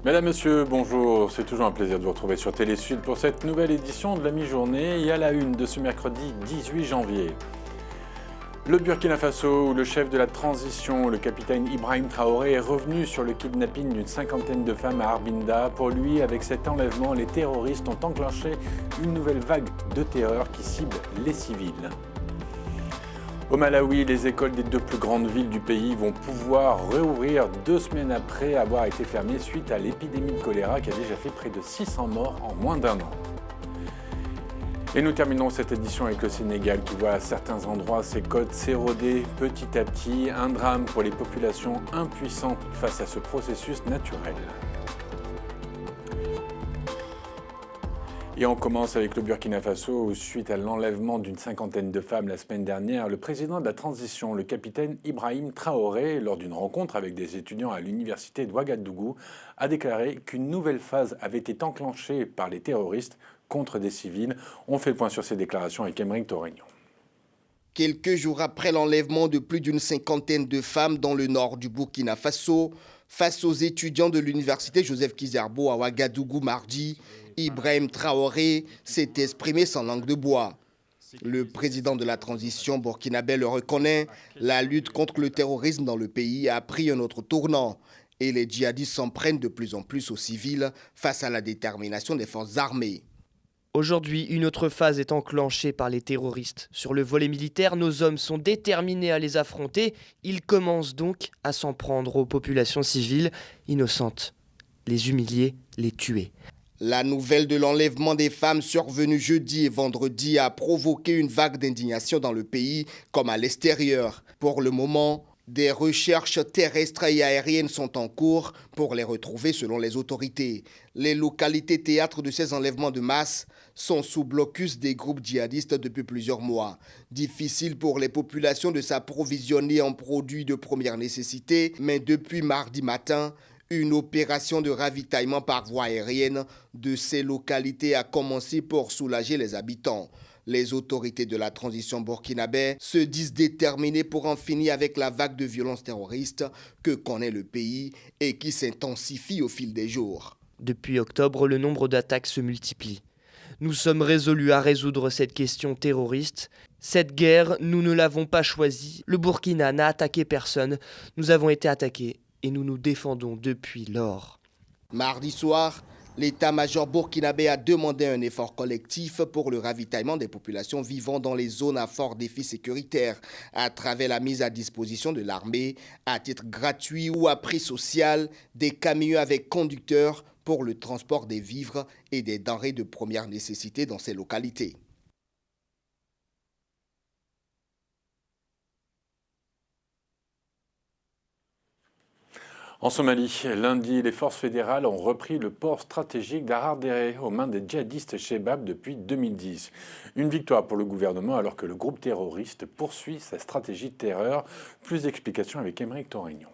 Mesdames, Messieurs, bonjour. C'est toujours un plaisir de vous retrouver sur Télé Sud pour cette nouvelle édition de la mi-journée et à la une de ce mercredi 18 janvier. Le Burkina Faso, où le chef de la transition, le capitaine Ibrahim Traoré, est revenu sur le kidnapping d'une cinquantaine de femmes à Arbinda. Pour lui, avec cet enlèvement, les terroristes ont enclenché une nouvelle vague de terreur qui cible les civils. Au Malawi, les écoles des deux plus grandes villes du pays vont pouvoir réouvrir 2 semaines après avoir été fermées suite à l'épidémie de choléra qui a déjà fait près de 600 morts en moins d'1 an. Et nous terminons cette édition avec le Sénégal qui voit à certains endroits ses côtes s'éroder petit à petit. Un drame pour les populations impuissantes face à ce processus naturel. Et on commence avec le Burkina Faso où, suite à l'enlèvement d'une cinquantaine de femmes la semaine dernière, le président de la transition, le capitaine Ibrahim Traoré, lors d'une rencontre avec des étudiants à l'université de Ouagadougou, a déclaré qu'une nouvelle phase avait été enclenchée par les terroristes contre des civils. On fait le point sur ces déclarations avec Aymeric Torignon. Quelques jours après l'enlèvement de plus d'une cinquantaine de femmes dans le nord du Burkina Faso, face aux étudiants de l'université Joseph Kizerbo à Ouagadougou mardi, Ibrahim Traoré s'est exprimé sans langue de bois. Le président de la transition burkinabé le reconnaît, la lutte contre le terrorisme dans le pays a pris un autre tournant et les djihadistes s'en prennent de plus en plus aux civils face à la détermination des forces armées. Aujourd'hui, une autre phase est enclenchée par les terroristes. Sur le volet militaire, nos hommes sont déterminés à les affronter. Ils commencent donc à s'en prendre aux populations civiles innocentes, les humilier, les tuer. La nouvelle de l'enlèvement des femmes survenue jeudi et vendredi a provoqué une vague d'indignation dans le pays comme à l'extérieur. Pour le moment, des recherches terrestres et aériennes sont en cours pour les retrouver selon les autorités. Les localités théâtres de ces enlèvements de masse sont sous blocus des groupes djihadistes depuis plusieurs mois. Difficile pour les populations de s'approvisionner en produits de première nécessité, mais depuis mardi matin, une opération de ravitaillement par voie aérienne de ces localités a commencé pour soulager les habitants. Les autorités de la transition burkinabé se disent déterminées pour en finir avec la vague de violence terroriste que connaît le pays et qui s'intensifie au fil des jours. Depuis octobre, le nombre d'attaques se multiplie. Nous sommes résolus à résoudre cette question terroriste. Cette guerre, nous ne l'avons pas choisie. Le Burkina n'a attaqué personne. Nous avons été attaqués et nous nous défendons depuis lors. Mardi soir, l'état-major burkinabé a demandé un effort collectif pour le ravitaillement des populations vivant dans les zones à fort défi sécuritaire à travers la mise à disposition de l'armée à titre gratuit ou à prix social des camions avec conducteurs pour le transport des vivres et des denrées de première nécessité dans ces localités. En Somalie, lundi, les forces fédérales ont repris le port stratégique d'Harardere aux mains des djihadistes Chebab depuis 2010. Une victoire pour le gouvernement alors que le groupe terroriste poursuit sa stratégie de terreur. Plus d'explications avec Aymeric Torignon.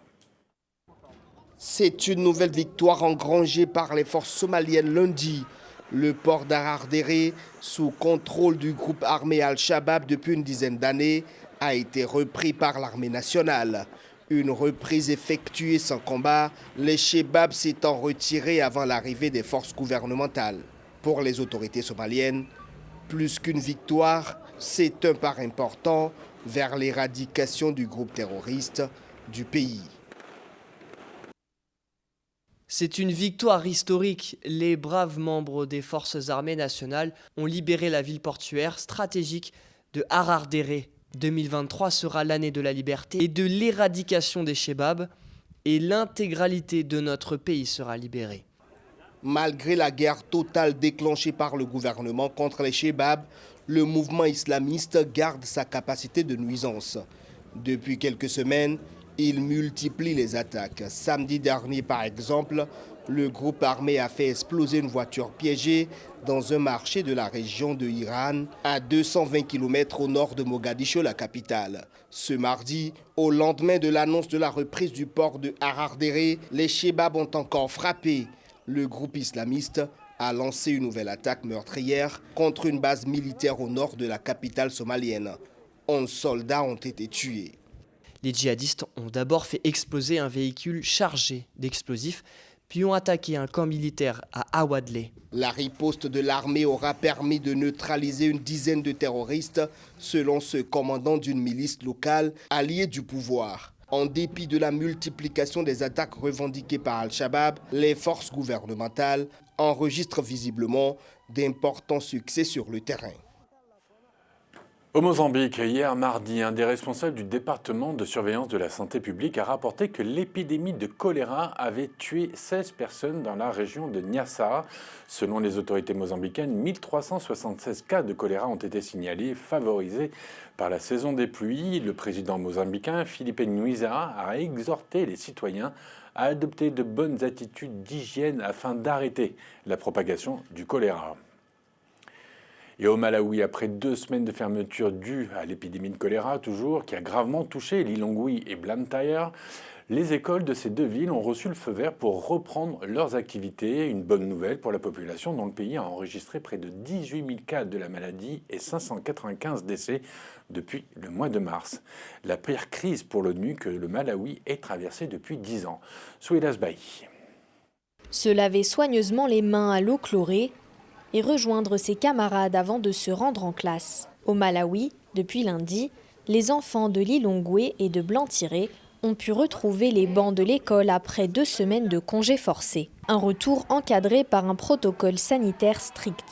C'est une nouvelle victoire engrangée par les forces somaliennes lundi. Le port d'Harardere, sous contrôle du groupe armé Al-Shabaab depuis une dizaine d'années, a été repris par l'armée nationale. Une reprise effectuée sans combat, les Chebab s'étant retirés avant l'arrivée des forces gouvernementales. Pour les autorités somaliennes, plus qu'une victoire, c'est un pas important vers l'éradication du groupe terroriste du pays. C'est une victoire historique. Les braves membres des forces armées nationales ont libéré la ville portuaire stratégique de Harardere. 2023 sera l'année de la liberté et de l'éradication des Chebab et l'intégralité de notre pays sera libérée. Malgré la guerre totale déclenchée par le gouvernement contre les Chebab, le mouvement islamiste garde sa capacité de nuisance. Depuis quelques semaines, il multiplie les attaques. Samedi dernier, par exemple, le groupe armé a fait exploser une voiture piégée dans un marché de la région de Iran, à 220 km au nord de Mogadiscio, la capitale. Ce mardi, au lendemain de l'annonce de la reprise du port de Harardere, les Chebab ont encore frappé. Le groupe islamiste a lancé une nouvelle attaque meurtrière contre une base militaire au nord de la capitale somalienne. 11 soldats ont été tués. Les djihadistes ont d'abord fait exploser un véhicule chargé d'explosifs, puis ont attaqué un camp militaire à Awadlé. La riposte de l'armée aura permis de neutraliser une dizaine de terroristes, selon ce commandant d'une milice locale alliée du pouvoir. En dépit de la multiplication des attaques revendiquées par Al-Shabaab, les forces gouvernementales enregistrent visiblement d'importants succès sur le terrain. Au Mozambique, hier mardi, un des responsables du département de surveillance de la santé publique a rapporté que l'épidémie de choléra avait tué 16 personnes dans la région de Niassa. Selon les autorités mozambicaines, 1376 cas de choléra ont été signalés, favorisés par la saison des pluies. Le président mozambicain, Filipe Nyusa, a exhorté les citoyens à adopter de bonnes attitudes d'hygiène afin d'arrêter la propagation du choléra. Et au Malawi, après 2 semaines de fermeture due à l'épidémie de choléra, toujours, qui a gravement touché Lilongwe et Blantyre, les écoles de ces 2 villes ont reçu le feu vert pour reprendre leurs activités. Une bonne nouvelle pour la population dont le pays a enregistré près de 18 000 cas de la maladie et 595 décès depuis le mois de mars. La pire crise pour l'ONU que le Malawi ait traversée depuis 10 ans. Souilas Bahi. Se laver soigneusement les mains à l'eau chlorée et rejoindre ses camarades avant de se rendre en classe. Au Malawi, depuis lundi, les enfants de Lilongwe et de Blantyre ont pu retrouver les bancs de l'école après 2 semaines de congés forcés. Un retour encadré par un protocole sanitaire strict.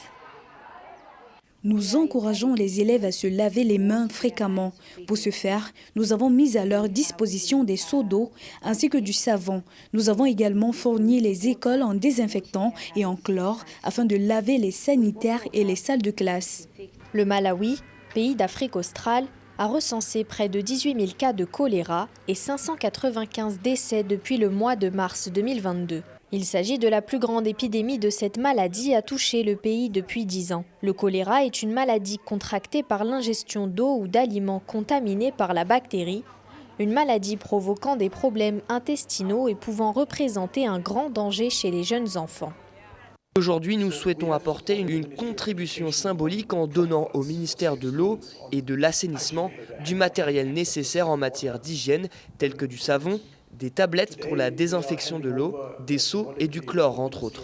Nous encourageons les élèves à se laver les mains fréquemment. Pour ce faire, nous avons mis à leur disposition des seaux d'eau ainsi que du savon. Nous avons également fourni les écoles en désinfectant et en chlore afin de laver les sanitaires et les salles de classe. Le Malawi, pays d'Afrique australe, a recensé près de 18 000 cas de choléra et 595 décès depuis le mois de mars 2022. Il s'agit de la plus grande épidémie de cette maladie à toucher le pays depuis 10 ans. Le choléra est une maladie contractée par l'ingestion d'eau ou d'aliments contaminés par la bactérie, une maladie provoquant des problèmes intestinaux et pouvant représenter un grand danger chez les jeunes enfants. Aujourd'hui, nous souhaitons apporter une contribution symbolique en donnant au ministère de l'eau et de l'assainissement du matériel nécessaire en matière d'hygiène, tel que du savon, des tablettes pour la désinfection de l'eau, des seaux et du chlore, entre autres.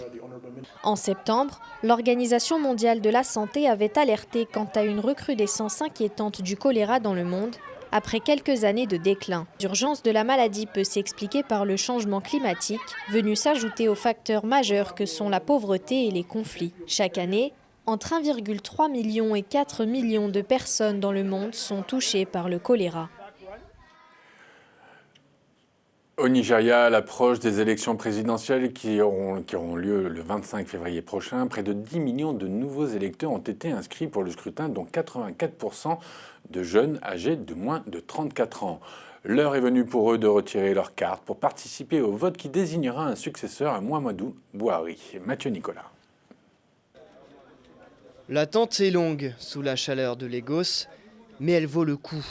En septembre, l'Organisation mondiale de la santé avait alerté quant à une recrudescence inquiétante du choléra dans le monde, après quelques années de déclin. L'urgence de la maladie peut s'expliquer par le changement climatique, venu s'ajouter aux facteurs majeurs que sont la pauvreté et les conflits. Chaque année, entre 1,3 million et 4 millions de personnes dans le monde sont touchées par le choléra. Au Nigeria, à l'approche des élections présidentielles qui auront lieu le 25 février prochain, près de 10 millions de nouveaux électeurs ont été inscrits pour le scrutin, dont 84% de jeunes âgés de moins de 34 ans. L'heure est venue pour eux de retirer leur carte pour participer au vote qui désignera un successeur à Muhammadu Buhari. Mathieu Nicolas. L'attente est longue sous la chaleur de Lagos, mais elle vaut le coup.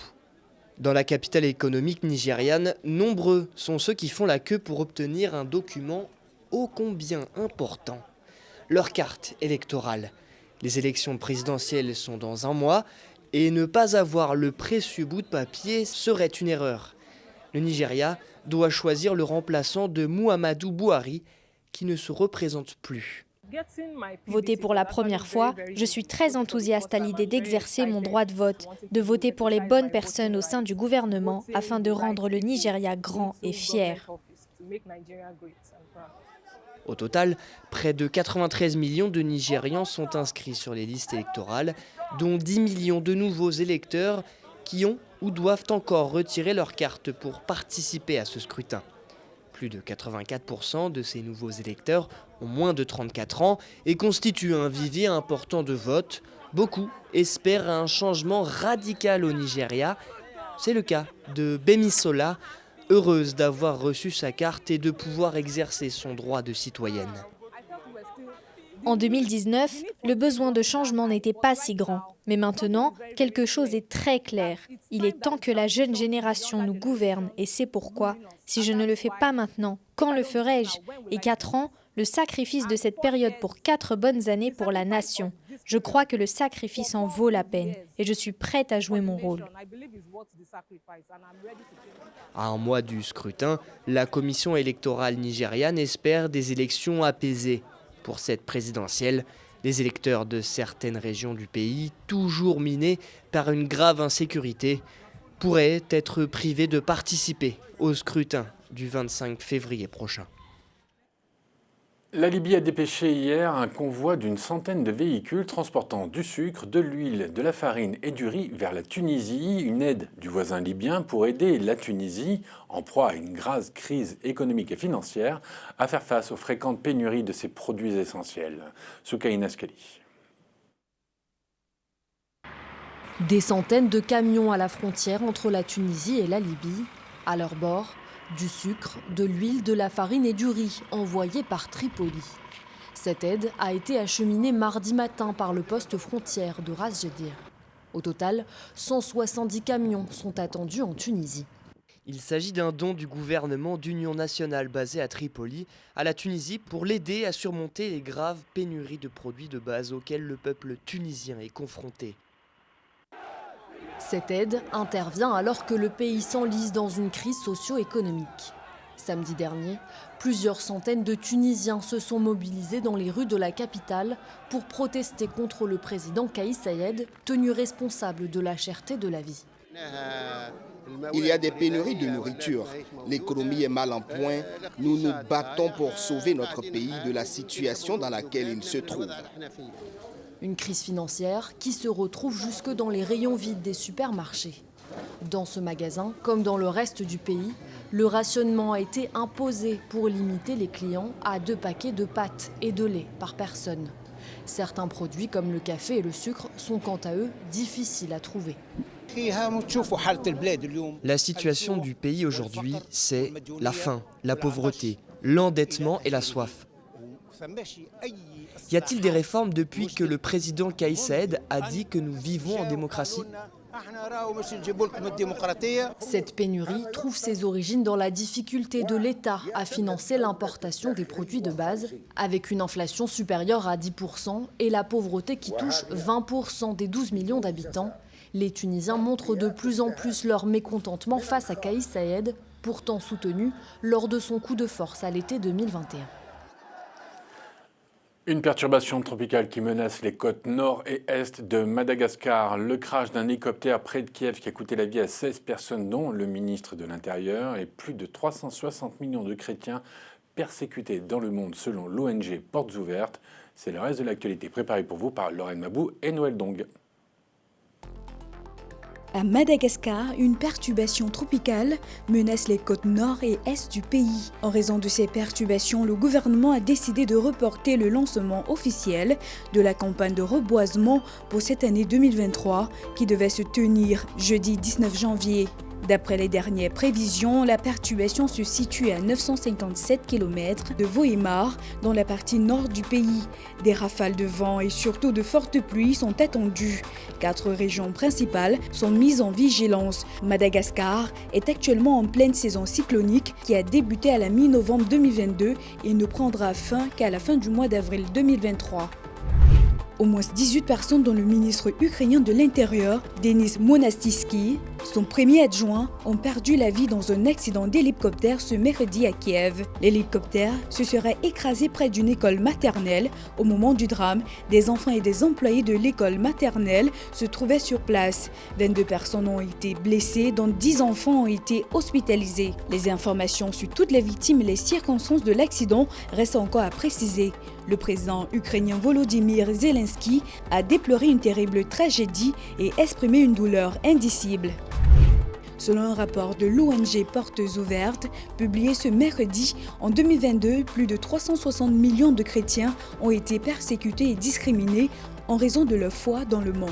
Dans la capitale économique nigériane, nombreux sont ceux qui font la queue pour obtenir un document ô combien important. Leur carte électorale. Les élections présidentielles sont dans 1 mois et ne pas avoir le précieux bout de papier serait une erreur. Le Nigeria doit choisir le remplaçant de Muhammadu Buhari qui ne se représente plus. Voter pour la première fois, je suis très enthousiaste à l'idée d'exercer mon droit de vote, de voter pour les bonnes personnes au sein du gouvernement afin de rendre le Nigeria grand et fier. Au total, près de 93 millions de Nigérians sont inscrits sur les listes électorales, dont 10 millions de nouveaux électeurs qui ont ou doivent encore retirer leur carte pour participer à ce scrutin. Plus de 84% de ces nouveaux électeurs ont moins de 34 ans et constituent un vivier important de vote. Beaucoup espèrent un changement radical au Nigeria. C'est le cas de Bemisola, heureuse d'avoir reçu sa carte et de pouvoir exercer son droit de citoyenne. En 2019, le besoin de changement n'était pas si grand. Mais maintenant, quelque chose est très clair. Il est temps que la jeune génération nous gouverne et c'est pourquoi, si je ne le fais pas maintenant, quand le ferai-je? Et 4 ans, le sacrifice de cette période pour 4 bonnes années pour la nation. Je crois que le sacrifice en vaut la peine et je suis prête à jouer mon rôle. À un mois du scrutin, la commission électorale nigériane espère des élections apaisées. Pour cette présidentielle, les électeurs de certaines régions du pays, toujours minés par une grave insécurité, pourraient être privés de participer au scrutin du 25 février prochain. La Libye a dépêché hier un convoi d'une centaine de véhicules transportant du sucre, de l'huile, de la farine et du riz vers la Tunisie. Une aide du voisin libyen pour aider la Tunisie, en proie à une grave crise économique et financière, à faire face aux fréquentes pénuries de ces produits essentiels. Soukaina Skali. Des centaines de camions à la frontière entre la Tunisie et la Libye. À leur bord, du sucre, de l'huile, de la farine et du riz envoyés par Tripoli. Cette aide a été acheminée mardi matin par le poste frontière de Ras Jedir. Au total, 170 camions sont attendus en Tunisie. Il s'agit d'un don du gouvernement d'union nationale basé à Tripoli à la Tunisie pour l'aider à surmonter les graves pénuries de produits de base auxquelles le peuple tunisien est confronté. Cette aide intervient alors que le pays s'enlise dans une crise socio-économique. Samedi dernier, plusieurs centaines de Tunisiens se sont mobilisés dans les rues de la capitale pour protester contre le président Kais Saied, tenu responsable de la cherté de la vie. Il y a des pénuries de nourriture. L'économie est mal en point. Nous nous battons pour sauver notre pays de la situation dans laquelle il se trouve. Une crise financière qui se retrouve jusque dans les rayons vides des supermarchés. Dans ce magasin, comme dans le reste du pays, le rationnement a été imposé pour limiter les clients à 2 paquets de pâtes et de lait par personne. Certains produits comme le café et le sucre sont quant à eux difficiles à trouver. La situation du pays aujourd'hui, c'est la faim, la pauvreté, l'endettement et la soif. Y a-t-il des réformes depuis que le président Kais Saied a dit que nous vivons en démocratie ? Cette pénurie trouve ses origines dans la difficulté de l'État à financer l'importation des produits de base, avec une inflation supérieure à 10% et la pauvreté qui touche 20% des 12 millions d'habitants. Les Tunisiens montrent de plus en plus leur mécontentement face à Kais Saied, pourtant soutenu lors de son coup de force à l'été 2021. Une perturbation tropicale qui menace les côtes nord et est de Madagascar. Le crash d'un hélicoptère près de Kiev qui a coûté la vie à 16 personnes, dont le ministre de l'Intérieur, et plus de 360 millions de chrétiens persécutés dans le monde selon l'ONG Portes Ouvertes. C'est le reste de l'actualité préparée pour vous par Lorraine Mabou et Noël Dong. À Madagascar, une perturbation tropicale menace les côtes nord et est du pays. En raison de ces perturbations, le gouvernement a décidé de reporter le lancement officiel de la campagne de reboisement pour cette année 2023 qui devait se tenir jeudi 19 janvier. D'après les dernières prévisions, la perturbation se situe à 957 km de Vohemar, dans la partie nord du pays. Des rafales de vent et surtout de fortes pluies sont attendues. 4 régions principales sont mises en vigilance. Madagascar est actuellement en pleine saison cyclonique qui a débuté à la mi-novembre 2022 et ne prendra fin qu'à la fin du mois d'avril 2023. Au moins 18 personnes, dont le ministre ukrainien de l'Intérieur, Denis Monastyski, son premier adjoint, ont perdu la vie dans un accident d'hélicoptère ce mercredi à Kiev. L'hélicoptère se serait écrasé près d'une école maternelle. Au moment du drame, des enfants et des employés de l'école maternelle se trouvaient sur place. 22 personnes ont été blessées, dont 10 enfants ont été hospitalisés. Les informations sur toutes les victimes et les circonstances de l'accident restent encore à préciser. Le président ukrainien Volodymyr Zelensky a déploré une terrible tragédie et exprimé une douleur indicible. Selon un rapport de l'ONG Portes Ouvertes, publié ce mercredi, en 2022, plus de 360 millions de chrétiens ont été persécutés et discriminés en raison de leur foi dans le monde.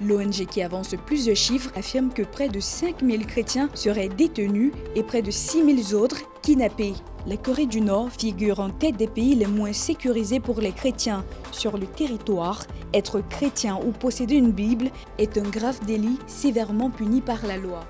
L'ONG, qui avance plusieurs chiffres, affirme que près de 5000 chrétiens seraient détenus et près de 6000 autres kidnappés. La Corée du Nord figure en tête des pays les moins sécurisés pour les chrétiens. Sur le territoire, être chrétien ou posséder une Bible est un grave délit sévèrement puni par la loi.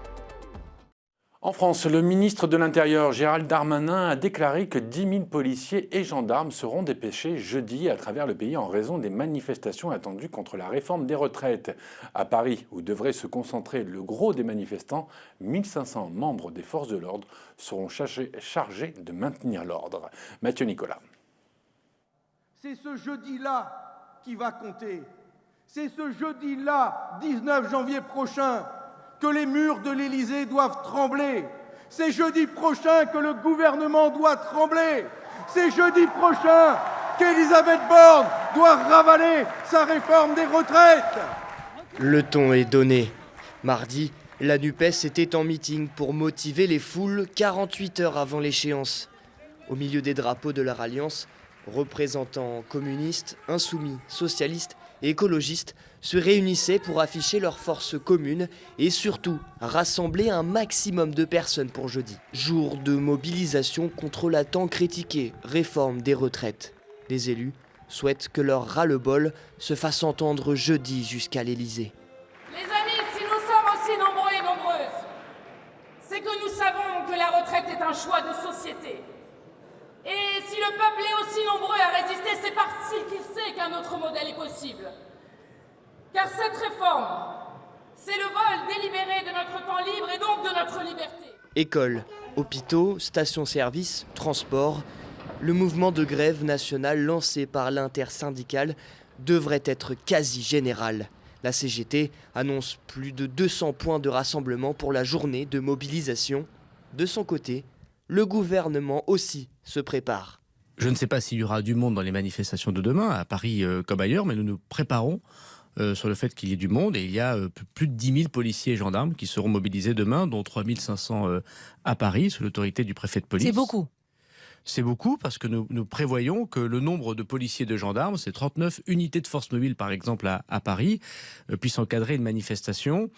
En France, le ministre de l'Intérieur, Gérald Darmanin, a déclaré que 10 000 policiers et gendarmes seront dépêchés jeudi à travers le pays en raison des manifestations attendues contre la réforme des retraites. À Paris, où devrait se concentrer le gros des manifestants, 1500 membres des forces de l'ordre seront chargés de maintenir l'ordre. Mathieu Nicolas. C'est ce jeudi-là qui va compter. C'est ce jeudi-là, 19 janvier prochain, que les murs de l'Élysée doivent trembler. C'est jeudi prochain que le gouvernement doit trembler. C'est jeudi prochain qu'Elisabeth Borne doit ravaler sa réforme des retraites. Le ton est donné. Mardi, la NUPES était en meeting pour motiver les foules 48 heures avant l'échéance. Au milieu des drapeaux de leur alliance, représentants communistes, insoumis, socialistes et écologistes se réunissaient pour afficher leur force commune et surtout rassembler un maximum de personnes pour jeudi. Jour de mobilisation contre la tant critiquée réforme des retraites. Les élus souhaitent que leur ras-le-bol se fasse entendre jeudi jusqu'à l'Élysée. Les amis, si nous sommes aussi nombreux et nombreuses, c'est que nous savons que la retraite est un choix de société. Et si le peuple est aussi nombreux à résister, c'est parce qu'il sait qu'un autre modèle est possible. Car cette réforme, c'est le vol délibéré de notre temps libre et donc de notre liberté. Écoles, hôpitaux, stations-service, transports, le mouvement de grève nationale lancé par l'intersyndicale devrait être quasi général. La CGT annonce plus de 200 points de rassemblement pour la journée de mobilisation. De son côté, le gouvernement aussi se prépare. Je ne sais pas s'il y aura du monde dans les manifestations de demain, à Paris comme ailleurs, mais nous nous préparons sur le fait qu'il y ait du monde. Et il y a plus de 10 000 policiers et gendarmes qui seront mobilisés demain, dont 3 500 à Paris, sous l'autorité du préfet de police. C'est beaucoup. C'est beaucoup parce que nous prévoyons que le nombre de policiers et de gendarmes, c'est 39 unités de force mobile par exemple à Paris, puissent encadrer une manifestation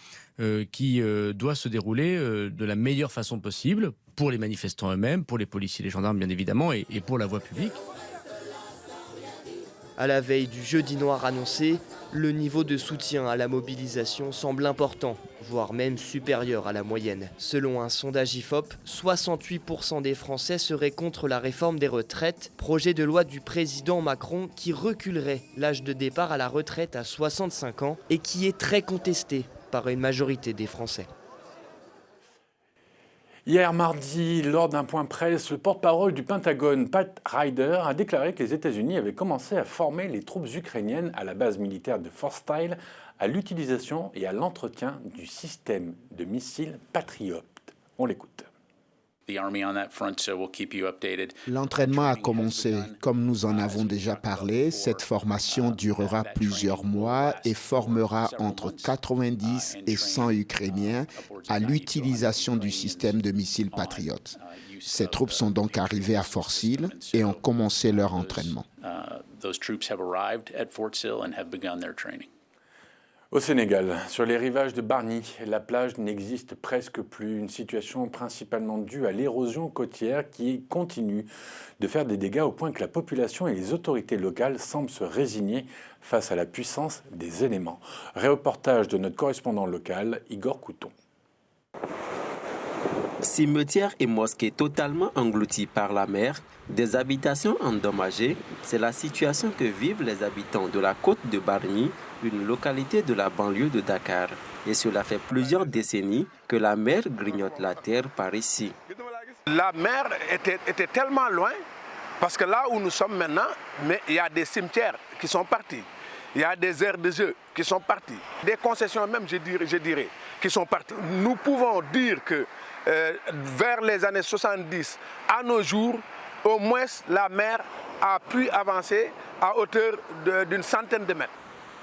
qui doit se dérouler de la meilleure façon possible pour les manifestants eux-mêmes, pour les policiers et les gendarmes bien évidemment et pour la voie publique. À la veille du jeudi noir annoncé, le niveau de soutien à la mobilisation semble important, voire même supérieur à la moyenne. Selon un sondage IFOP, 68% des Français seraient contre la réforme des retraites, projet de loi du président Macron qui reculerait l'âge de départ à la retraite à 65 ans et qui est très contesté par une majorité des Français. Hier mardi, lors d'un point presse, le porte-parole du Pentagone, Pat Ryder, a déclaré que les États-Unis avaient commencé à former les troupes ukrainiennes à la base militaire de Fort Style à l'utilisation et à l'entretien du système de missiles Patriot. On l'écoute. L'entraînement a commencé. Comme nous en avons déjà parlé, cette formation durera plusieurs mois et formera entre 90 et 100 Ukrainiens à l'utilisation du système de missiles Patriot. Ces troupes sont donc arrivées à Fort Sill et ont commencé leur entraînement. Au Sénégal, sur les rivages de Bargny, la plage n'existe presque plus. Une situation principalement due à l'érosion côtière qui continue de faire des dégâts au point que la population et les autorités locales semblent se résigner face à la puissance des éléments. Reportage de notre correspondant local, Igor Couton. Cimetières et mosquées totalement engloutis par la mer, des habitations endommagées, c'est la situation que vivent les habitants de la côte de Bargny, une localité de la banlieue de Dakar. Et cela fait plusieurs décennies que la mer grignote la terre par ici. La mer était tellement loin, parce que là où nous sommes maintenant, mais il y a des cimetières qui sont partis. Il y a des aires de jeu qui sont parties. Des concessions même, je dirais, qui sont parties. Nous pouvons dire que vers les années 70, à nos jours, au moins la mer a pu avancer à hauteur d'une centaine de mètres.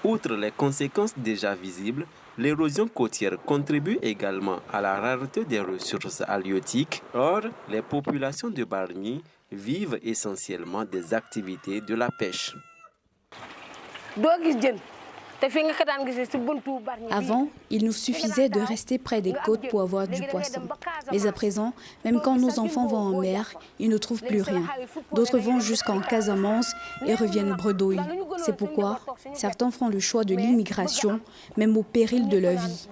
Outre les conséquences déjà visibles, l'érosion côtière contribue également à la rareté des ressources halieutiques. Or, les populations de Bargny vivent essentiellement des activités de la pêche. Avant, il nous suffisait de rester près des côtes pour avoir du poisson. Mais à présent, même quand nos enfants vont en mer, ils ne trouvent plus rien. D'autres vont jusqu'en Casamance et reviennent bredouilles. C'est pourquoi certains font le choix de l'immigration, même au péril de leur vie.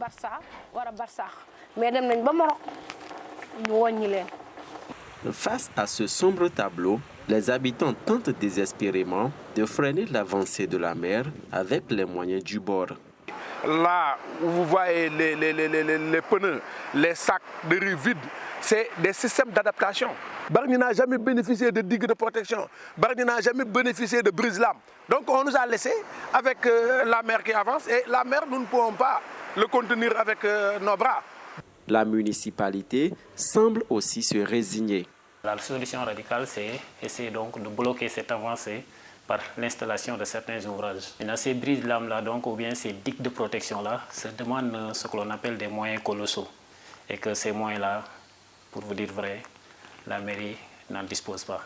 Face à ce sombre tableau, les habitants tentent désespérément de freiner l'avancée de la mer avec les moyens du bord. Là où vous voyez les pneus, les sacs de riz vides, c'est des systèmes d'adaptation. Bargny n'a jamais bénéficié de digues de protection. Bargny n'a jamais bénéficié de brise-lames. Donc on nous a laissé avec la mer qui avance et la mer, nous ne pouvons pas le contenir avec nos bras. La municipalité semble aussi se résigner. La solution radicale, c'est essayer donc de bloquer cette avancée par l'installation de certains ouvrages. Maintenant, ces brises-lames-là, donc, ou bien ces digues de protection-là, ça demande ce que l'on appelle des moyens colossaux. Et que ces moyens-là, pour vous dire vrai, la mairie n'en dispose pas.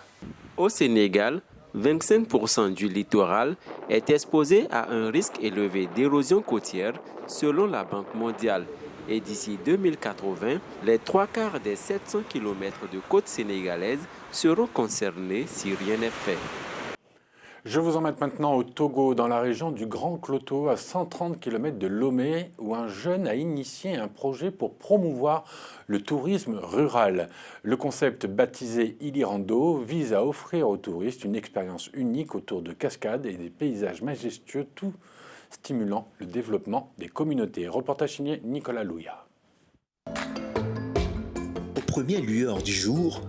Au Sénégal, 25% du littoral est exposé à un risque élevé d'érosion côtière selon la Banque mondiale. Et d'ici 2080, les 3/4 des 700 km de côte sénégalaise seront concernés si rien n'est fait. Je vous emmène maintenant au Togo, dans la région du Grand Kloto, à 130 km de Lomé, où un jeune a initié un projet pour promouvoir le tourisme rural. Le concept baptisé Ilirando vise à offrir aux touristes une expérience unique autour de cascades et des paysages majestueux, tout stimulant le développement des communautés. Reportage signé Nicolas Louya. Aux premières lueurs du jour,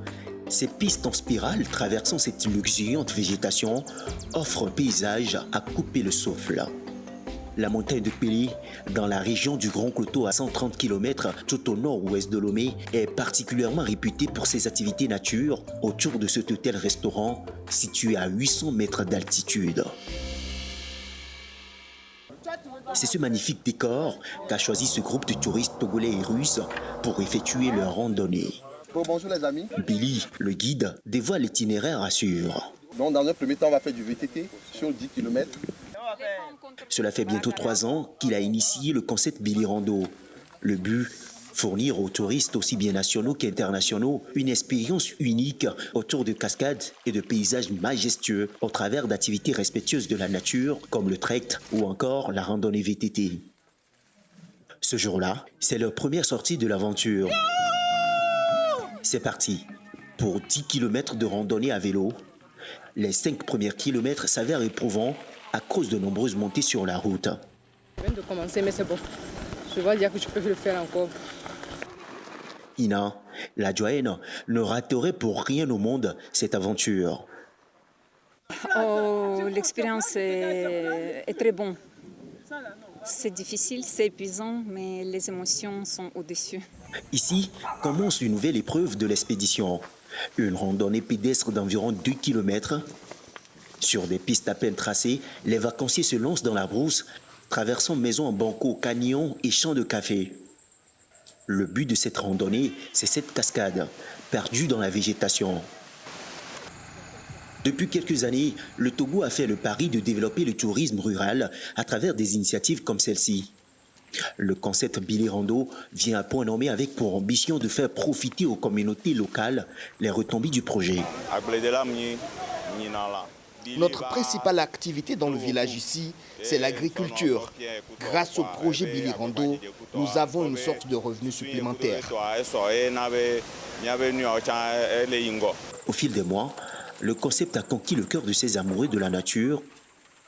ces pistes en spirale traversant cette luxuriante végétation offrent un paysage à couper le souffle. La montagne de Pélé, dans la région du Grand Kloto à 130 km tout au nord-ouest de Lomé, est particulièrement réputée pour ses activités nature autour de cet hôtel-restaurant situé à 800 mètres d'altitude. C'est ce magnifique décor qu'a choisi ce groupe de touristes togolais et russes pour effectuer leur randonnée. Bonjour les amis. Billy, le guide, dévoile l'itinéraire à suivre. Donc dans un premier temps, on va faire du VTT sur 10 km. Cela fait bientôt 3 ans qu'il a initié le concept Billy Rando. Le but, fournir aux touristes aussi bien nationaux qu'internationaux une expérience unique autour de cascades et de paysages majestueux au travers d'activités respectueuses de la nature comme le trek ou encore la randonnée VTT. Ce jour-là, c'est leur première sortie de l'aventure. C'est parti. Pour 10 km de randonnée à vélo, les 5 premiers kilomètres s'avèrent éprouvants à cause de nombreuses montées sur la route. Je viens de commencer, mais c'est bon. Je vais dire que je peux le faire encore. Ina, la doyenne, ne raterait pour rien au monde cette aventure. Oh, l'expérience est très bonne. C'est difficile, c'est épuisant, mais les émotions sont au-dessus. Ici commence une nouvelle épreuve de l'expédition. Une randonnée pédestre d'environ 2 km. Sur des pistes à peine tracées, les vacanciers se lancent dans la brousse, traversant maisons en banco, canyons et champs de café. Le but de cette randonnée, c'est cette cascade, perdue dans la végétation. Depuis quelques années, le Togo a fait le pari de développer le tourisme rural à travers des initiatives comme celle-ci. Le concept Billy Rando vient à point nommé avec pour ambition de faire profiter aux communautés locales les retombées du projet. Notre principale activité dans le village ici, c'est l'agriculture. Grâce au projet Billy Rando, nous avons une source de revenus supplémentaires. Au fil des mois, le concept a conquis le cœur de ces amoureux de la nature,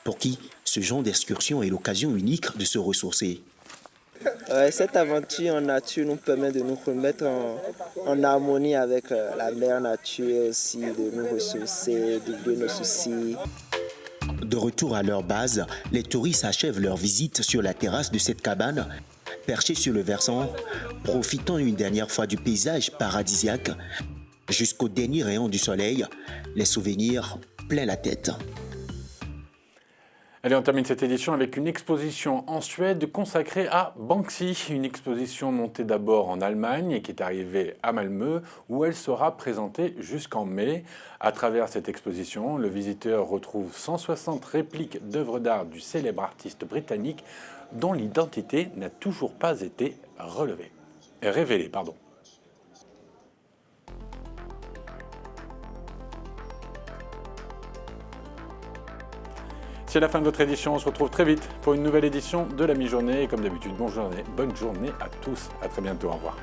pour qui ce genre d'excursion est l'occasion unique de se ressourcer. Cette aventure en nature nous permet de nous remettre en harmonie avec la mère nature et aussi de nous ressourcer, d'oublier nos soucis. De retour à leur base, les touristes achèvent leur visite sur la terrasse de cette cabane, perchée sur le versant, profitant une dernière fois du paysage paradisiaque. Jusqu'au dernier rayon du soleil, les souvenirs plein la tête. Allez, on termine cette édition avec une exposition en Suède consacrée à Banksy. Une exposition montée d'abord en Allemagne et qui est arrivée à Malmö, où elle sera présentée jusqu'en mai. À travers cette exposition, le visiteur retrouve 160 répliques d'œuvres d'art du célèbre artiste britannique dont l'identité n'a toujours pas été révélée. C'est la fin de votre édition, on se retrouve très vite pour une nouvelle édition de la mi-journée. Et comme d'habitude, bonne journée à tous, à très bientôt, au revoir.